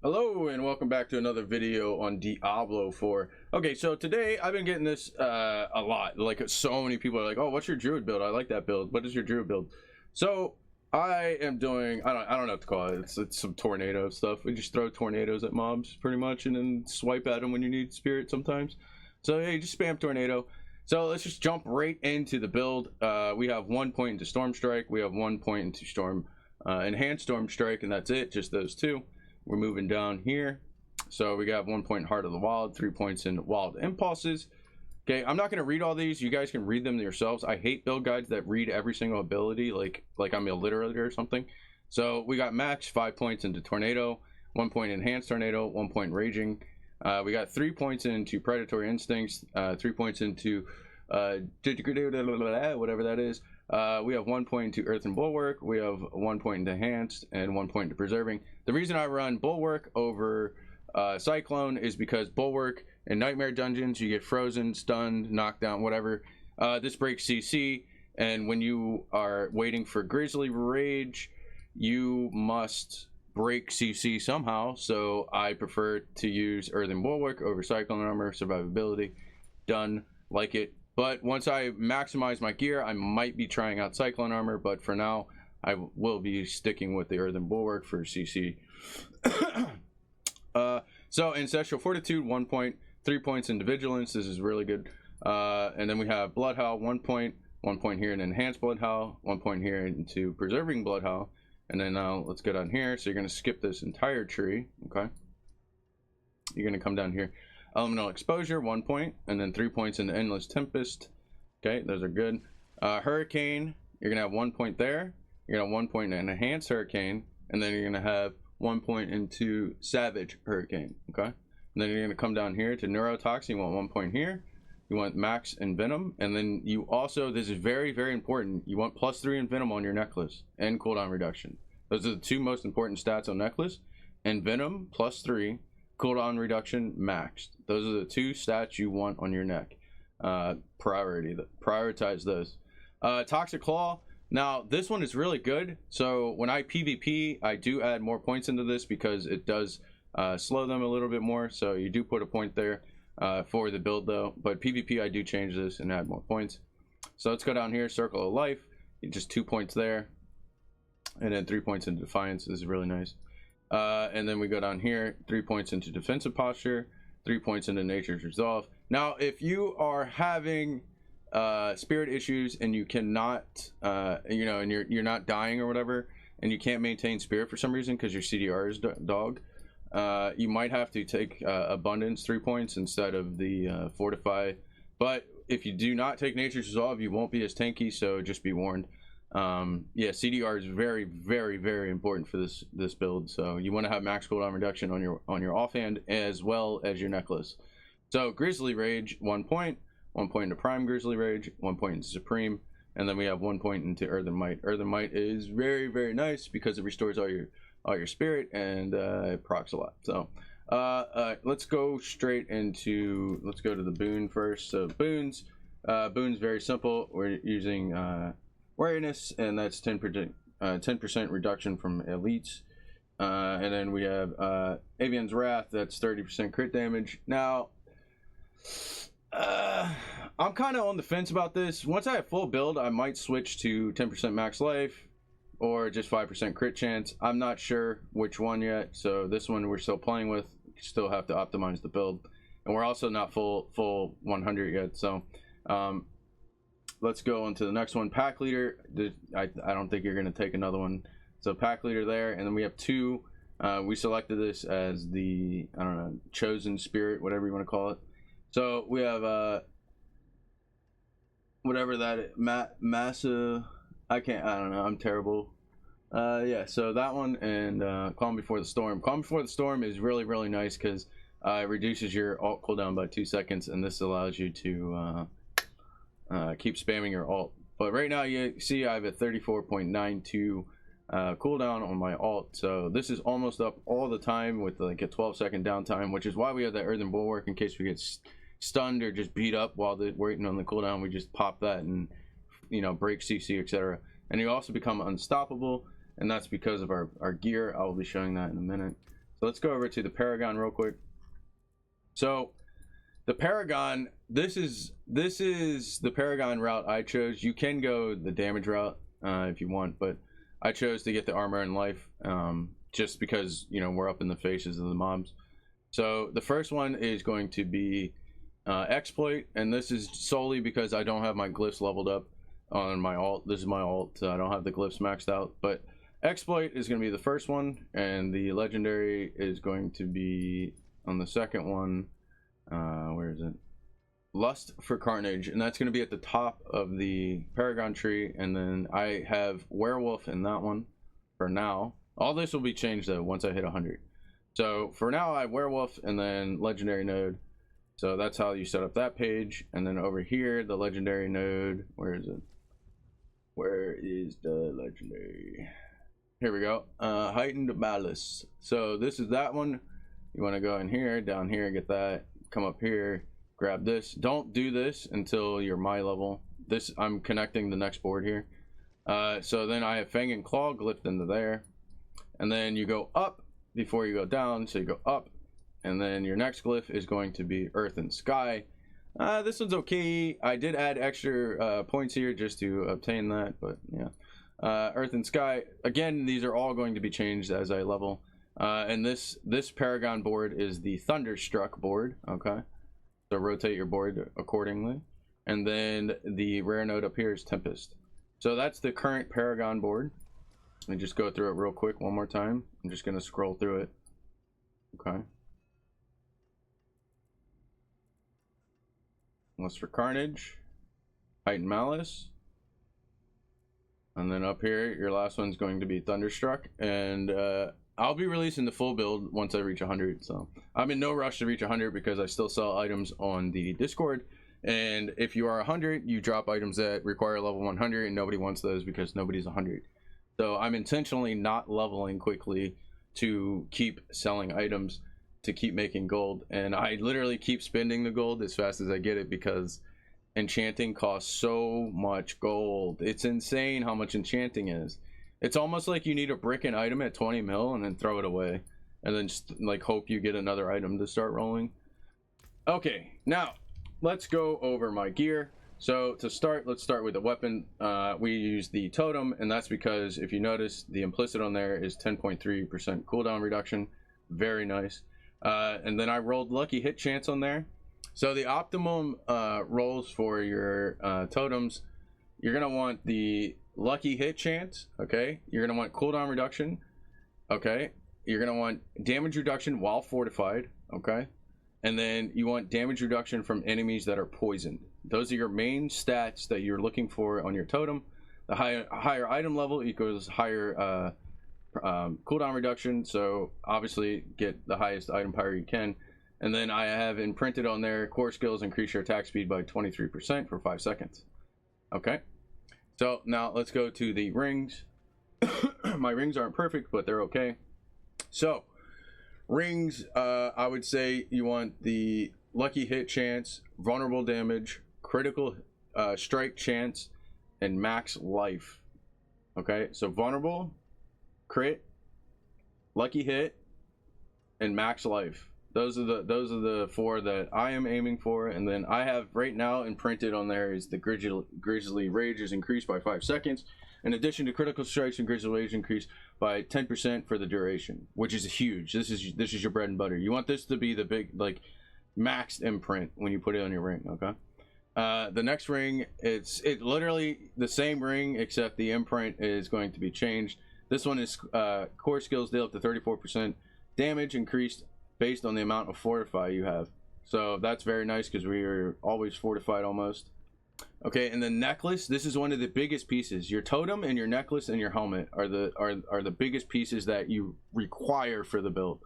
Hello and welcome back to another video on Diablo 4. Okay, so today I've been getting this a lot. Like, so many people are like, "Oh, what's your druid build? I like that build. What is your druid build?" So I am doing, I don't know what to call it. It's some tornado stuff. We just throw tornadoes at mobs pretty much, and then swipe at them when you need spirit sometimes. So yeah, you just spam tornado. So let's just jump right into the build. We have 1 point into Storm Strike. We have 1 point into Storm Enhanced Storm Strike, and that's it. Just those two. We're moving down here. So we got 1 point Heart of the Wild, 3 points in Wild Impulses. Okay, I'm not going to read all these. You guys can read them yourselves. I hate build guides that read every single ability like I'm illiterate or something. So we got max 5 points into Tornado, 1 point Enhanced Tornado, 1 point Raging. We got 3 points into Predatory Instincts, 3 points into whatever that is. We have 1 point into Earth and Bulwark. We have 1 point into Enhanced and 1 point into Preserving. The reason I run Bulwark over Cyclone is because Bulwark in Nightmare Dungeons, you get frozen, stunned, knocked down, whatever. This breaks CC, and when you are waiting for Grizzly Rage, you must break CC somehow. So I prefer to use Earth and Bulwark over Cyclone Armor, Survivability. Done. Like it. But once I maximize my gear, I might be trying out Cyclone Armor, but for now, I will be sticking with the Earthen Bulwark for CC. So Ancestral Fortitude, 1 point, 3 points into Vigilance. This is really good. And then we have Bloodhowl, 1 point, 1 point here in Enhanced Bloodhowl, 1 point here into Preserving Bloodhowl. And then now let's get on here. So you're going to skip this entire tree. Okay. You're going to come down here. Elemental Exposure, 1 point, and then 3 points in the Endless Tempest. Okay, those are good. Hurricane, you're going to have 1 point there. You're going to have 1 point in Enhanced Hurricane, and then you're going to have 1 point into Savage Hurricane. Okay, and then you're going to come down here to Neurotoxin. You want 1 point here. You want Max and Venom, and then you also, this is very, very important, you want +3 in Venom on your necklace and cooldown reduction. Those are the two most important stats on necklace. And Venom, +3. Cooldown reduction maxed. Those are the two stats you want on your neck. Prioritize those. Toxic Claw. Now this one is really good. So when I PvP, I do add more points into this because it does slow them a little bit more. So you do put a point there for the build though. But PvP, I do change this and add more points. So let's go down here. Circle of Life. Just 2 points there, and then 3 points into Defiance. This is really nice. And then we go down here, 3 points into Defensive Posture, 3 points into Nature's Resolve. Now, if you are having spirit issues and you cannot, and you're not dying or whatever, and you can't maintain spirit for some reason because your CDR is dog, you might have to take Abundance 3 points instead of the Fortify. But if you do not take Nature's Resolve, you won't be as tanky, so just be warned. Yeah, CDR is very, very, very important for this build. So you want to have max cooldown reduction on your offhand as well as your necklace. So Grizzly Rage, 1 point, 1 point into Prime Grizzly Rage, 1 point into Supreme, and then we have 1 point into Earthen Might. Earthen Might is very, very nice because it restores all your spirit and it procs a lot. So let's go straight into, let's go to the boon first. So boons, very simple. We're using Wariness, and that's 10% reduction from elites. And then we have Avian's Wrath, that's 30% crit damage. Now, I'm kind of on the fence about this. Once I have full build, I might switch to 10% max life or just 5% crit chance. I'm not sure which one yet, so this one we're still playing with. Still have to optimize the build, and we're also not full 100 yet. So let's go on to the next one. Pack Leader. I don't think you're going to take another one. So Pack Leader there, and then we have 2. We selected this as the, I don't know, Chosen Spirit, whatever you want to call it. So we have whatever that Massa. I don't know. I'm terrible. Yeah. So that one, and Calm Before the Storm. Calm Before the Storm is really, really nice because it reduces your ult cooldown by 2 seconds, and this allows you to keep spamming your ult. But right now you see I have a 34.92 cooldown on my ult, so this is almost up all the time with like a 12-second downtime, which is why we have that Earthen Bulwark in case we get stunned or just beat up while we're waiting on the cooldown. We just pop that and, you know, break CC, etc. And you also become unstoppable, and that's because of our gear. I will be showing that in a minute. So So let's go over to the Paragon real quick. So the Paragon, this is the Paragon route I chose. You can go the damage route if you want, but I chose to get the armor and life just because, you know, we're up in the faces of the mobs. So the first one is going to be exploit, and this is solely because I don't have my glyphs leveled up on my alt. This is my alt, so I don't have the glyphs maxed out, but exploit is going to be the first one, and the legendary is going to be on the second one. Where is it? Lust for Carnage, and that's going to be at the top of the Paragon tree. And then I have werewolf in that one for now. All this will be changed though once I hit 100. So for now I have werewolf and then legendary node. So that's how you set up that page. And then over here, the legendary node, where is it? Where is the legendary? Here we go. Heightened Malice. So this is that one. You want to go in here, down here, get that, come up here, grab this. Don't do this until you're my level. This, I'm connecting the next board here. So then I have Fang and Claw glyphed into there. And then you go up before you go down. So you go up, and then your next glyph is going to be Earth and Sky. This one's okay. I did add extra points here just to obtain that, but yeah. Earth and Sky, again, these are all going to be changed as I level. And this Paragon board is the Thunderstruck board. Okay, so rotate your board accordingly. And then the rare node up here is Tempest. So that's the current Paragon board. Let me just go through it real quick one more time. I'm just going to scroll through it. Okay. Lust for Carnage, Heightened Malice, and then up here your last one's going to be Thunderstruck. And I'll be releasing the full build once I reach 100. So I'm in no rush to reach 100 because I still sell items on the Discord. And if you are 100, you drop items that require level 100, and nobody wants those because nobody's 100. So I'm intentionally not leveling quickly to keep selling items, to keep making gold. And I literally keep spending the gold as fast as I get it because enchanting costs so much gold. It's insane how much enchanting is. It's almost like you need a brick and item at 20 mil and then throw it away and then just like hope you get another item to start rolling. Okay, now let's go over my gear. So to start, let's start with the weapon. We use the totem, and that's because if you notice, the implicit on there is 10.3% cooldown reduction. Very nice. And then I rolled lucky hit chance on there. So the optimum rolls for your totems, you're gonna want the lucky hit chance. Okay, you're gonna want cooldown reduction. Okay, you're gonna want damage reduction while fortified. Okay, and then you want damage reduction from enemies that are poisoned. Those are your main stats that you're looking for on your totem. The higher item level equals higher cooldown reduction, so obviously get the highest item power you can. And then I have imprinted on there, core skills increase your attack speed by 23% for 5 seconds. Okay, so now let's go to the rings. My rings aren't perfect, but they're okay. So rings, I would say you want the lucky hit chance, vulnerable damage, critical strike chance, and max life. Okay, so vulnerable, crit, lucky hit, and max life. Those are the 4 that I am aiming for. And then I have right now imprinted on there is the Grizzly Rage is increased by 5 seconds. In addition to critical strikes and Grizzly Rage increase by 10% for the duration, which is huge. This is your bread and butter. You want this to be the big like maxed imprint when you put it on your ring. Okay. The next ring, it's literally the same ring except the imprint is going to be changed. This one is core skills deal up to 34% damage increased based on the amount of fortify you have. So that's very nice because we are always fortified almost. Okay, and the necklace, this is one of the biggest pieces. Your totem and your necklace and your helmet are the biggest pieces that you require for the build.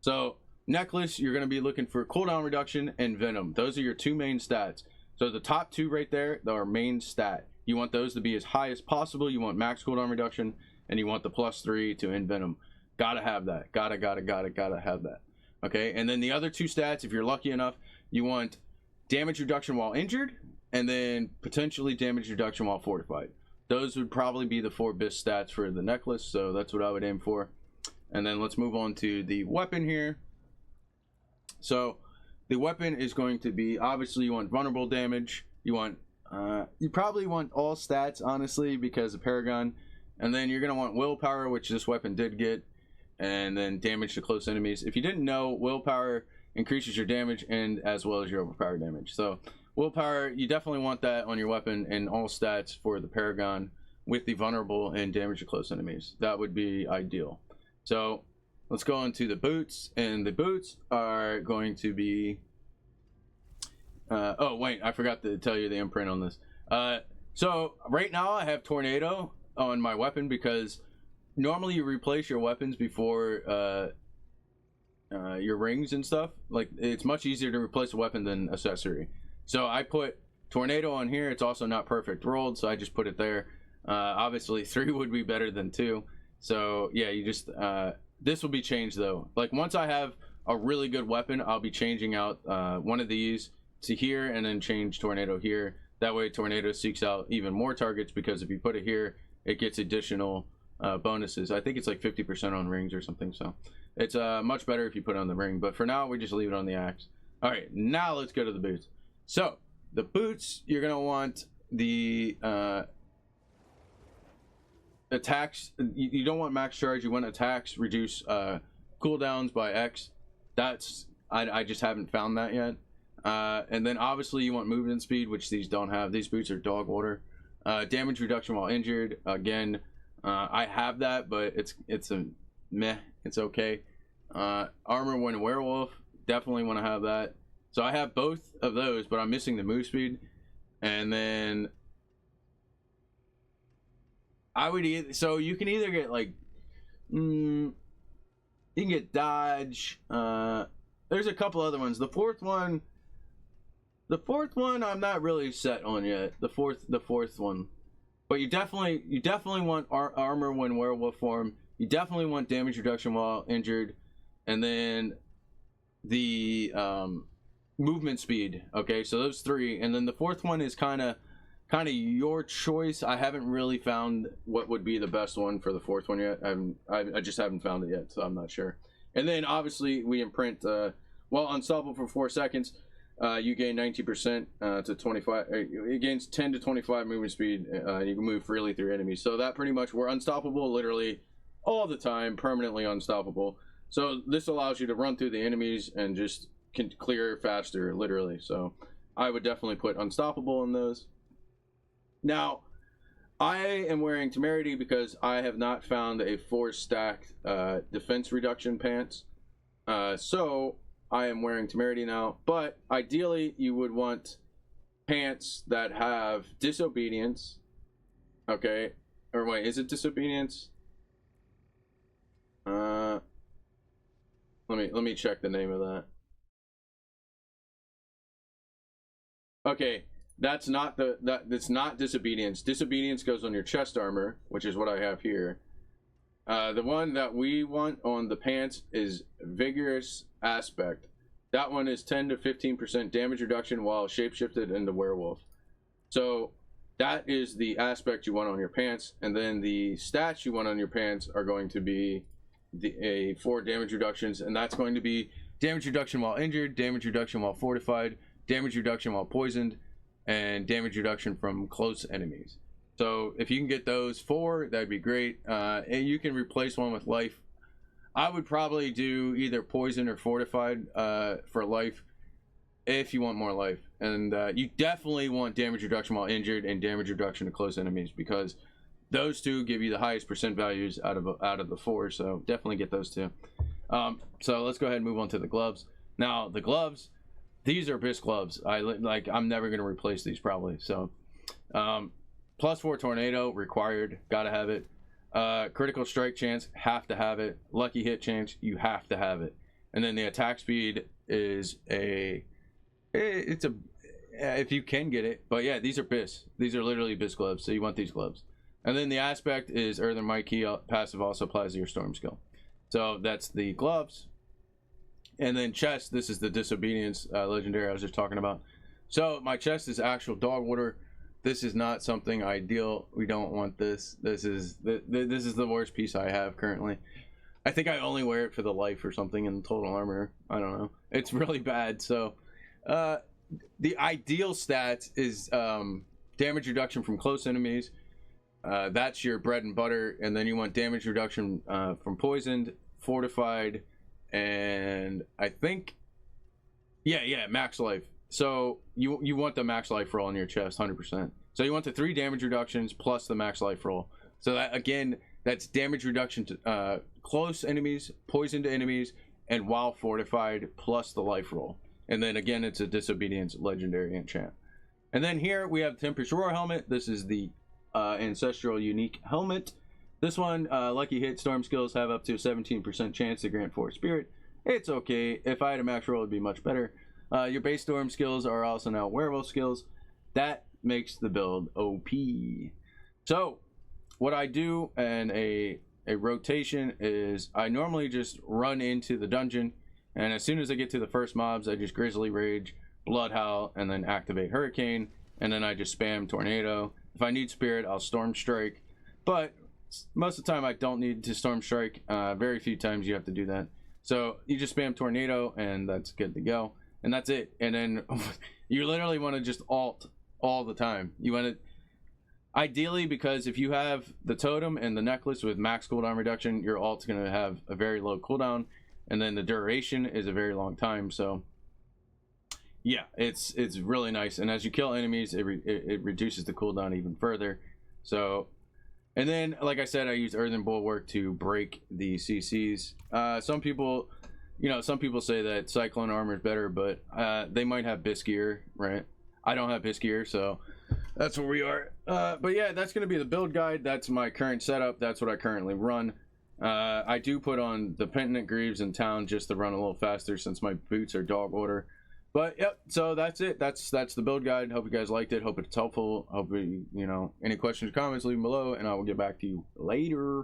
So necklace, you're going to be looking for cooldown reduction and venom. Those are your 2 main stats. So the top 2 right there, they are main stat. You want those to be as high as possible. You want max cooldown reduction, and you want the +3 to end venom. Gotta have that. Gotta have that. Okay, and then the other 2 stats, if you're lucky enough, you want damage reduction while injured, and then potentially damage reduction while fortified. Those would probably be the 4 best stats for the necklace, so that's what I would aim for. And then let's move on to the weapon here. So the weapon is going to be, obviously you want vulnerable damage, you want you probably want all stats, honestly, because of Paragon. And then you're going to want willpower, which this weapon did get, and then damage to close enemies. If you didn't know, willpower increases your damage and as well as your overpower damage. So willpower, you definitely want that on your weapon and all stats for the Paragon with the vulnerable and damage to close enemies. That would be ideal. So let's go on to the boots, and the boots are going to be oh wait, I forgot to tell you the imprint on this. So right now I have Tornado on my weapon because normally you replace your weapons before your rings and stuff. Like, it's much easier to replace a weapon than accessory. So I put Tornado on here. It's also not perfect rolled, so I just put it there. Obviously 3 would be better than 2. So yeah, you just this will be changed though. Like, once I have a really good weapon, I'll be changing out one of these to here and then change Tornado here. That way Tornado seeks out even more targets, because if you put it here, it gets additional bonuses. I think it's like 50% on rings or something, so it's much better if you put it on the ring, but for now we just leave it on the axe. All right, now let's go to the boots. So the boots, you're gonna want the attacks. You don't want max charge, you want attacks reduce cooldowns by X. That's I just haven't found that yet. And then obviously you want movement speed, which these don't have. These boots are dog water. Damage reduction while injured, again, I have that, but it's a meh, it's okay. Armor when werewolf, definitely want to have that. So I have both of those, but I'm missing the move speed. And then I would so you can either get like you can get dodge. There's a couple other ones. The fourth one I'm not really set on yet. The fourth one, but you definitely want armor when werewolf form. You definitely want damage reduction while injured, and then the movement speed. Okay, so those 3, and then the fourth one is kind of your choice. I haven't really found what would be the best one for the fourth one yet. I just haven't found it yet, so I'm not sure. And then obviously we imprint while unstoppable for 4 seconds. You gain 19% to 25. It gains 10 to 25 movement speed. You can move freely through enemies. So that pretty much, we're unstoppable literally all the time, permanently unstoppable. So this allows you to run through the enemies and just can clear faster, literally. So I would definitely put unstoppable in those. Now, I am wearing Temerity because I have not found a 4-stacked defense reduction pants. So I am wearing Temerity now, but ideally you would want pants that have disobedience. Okay, or wait, is it disobedience? Let me check the name of that. Okay, that's not that's not disobedience. Disobedience goes on your chest armor, which is what I have here. The one that we want on the pants is vigorous aspect. That one is 10 to 15% damage reduction while shapeshifted into werewolf. So that is the aspect you want on your pants, and then the stats you want on your pants are going to be the 4 damage reductions, and that's going to be damage reduction while injured, damage reduction while fortified, damage reduction while poisoned, and damage reduction from close enemies. So if you can get those 4, that'd be great. And you can replace one with life. I would probably do either poison or fortified for life if you want more life. And you definitely want damage reduction while injured and damage reduction to close enemies, because those 2 give you the highest percent values out of the 4. So definitely get those 2. So let's go ahead and move on to the gloves. Now the gloves, these are BIS gloves. I'm never going to replace these probably. So +4 tornado required, gotta have it. Critical strike chance, have to have it. Lucky hit chance, you have to have it. And then the attack speed is if you can get it, but yeah, these are BIS. These are literally BIS gloves, so you want these gloves. And then the aspect is Earthen Might Key passive also applies to your storm skill. So that's the gloves. And then chest, this is the disobedience legendary I was just talking about. So my chest is actual dog water. This is not something ideal. We don't want this. This is the worst piece I have currently. I think I only wear it for the life or something in total armor. I don't know. It's really bad. So the ideal stats is damage reduction from close enemies. That's your bread and butter. And then you want damage reduction from poisoned, fortified, and I think max life. So you want the max life roll on your chest 100%. So you want the 3 damage reductions plus the max life roll. So that, again, that's damage reduction to close enemies, poisoned enemies, and while fortified plus the life roll. And then again, it's a disobedience legendary enchant. And then here we have Tempest Roar helmet. This is the ancestral unique helmet. This one, lucky hit storm skills have up to a 17% chance to grant Force Spirit. It's okay. If I had a max roll, it'd be much better. Your base storm skills are also now werewolf skills. That makes the build OP. So what I do in a rotation is I normally just run into the dungeon, and as soon as I get to the first mobs, I just Grizzly Rage, Blood Howl, and then activate Hurricane, and then I just spam Tornado. If I need Spirit, I'll Storm Strike, but most of the time I don't need to Storm Strike. Very few times you have to do that. So you just spam Tornado, and that's good to go. And that's it. And then you literally want to just alt all the time. You want to, ideally, because if you have the totem and the necklace with max cooldown reduction, your alt's going to have a very low cooldown, and then the duration is a very long time. So yeah, it's really nice. And as you kill enemies, it reduces the cooldown even further. So, and then like I said, I use Earthen Bulwark to break the CCs. Some people say that Cyclone armor is better, but they might have Biskier, right? I don't have Biskier, so that's where we are. But yeah, that's going to be the build guide. That's my current setup. That's what I currently run. I do put on the Penitent Greaves in town just to run a little faster since my boots are dog order. But yep, so that's it. That's the build guide. Hope you guys liked it. Hope it's helpful. Hope any questions or comments, leave them below, and I will get back to you later.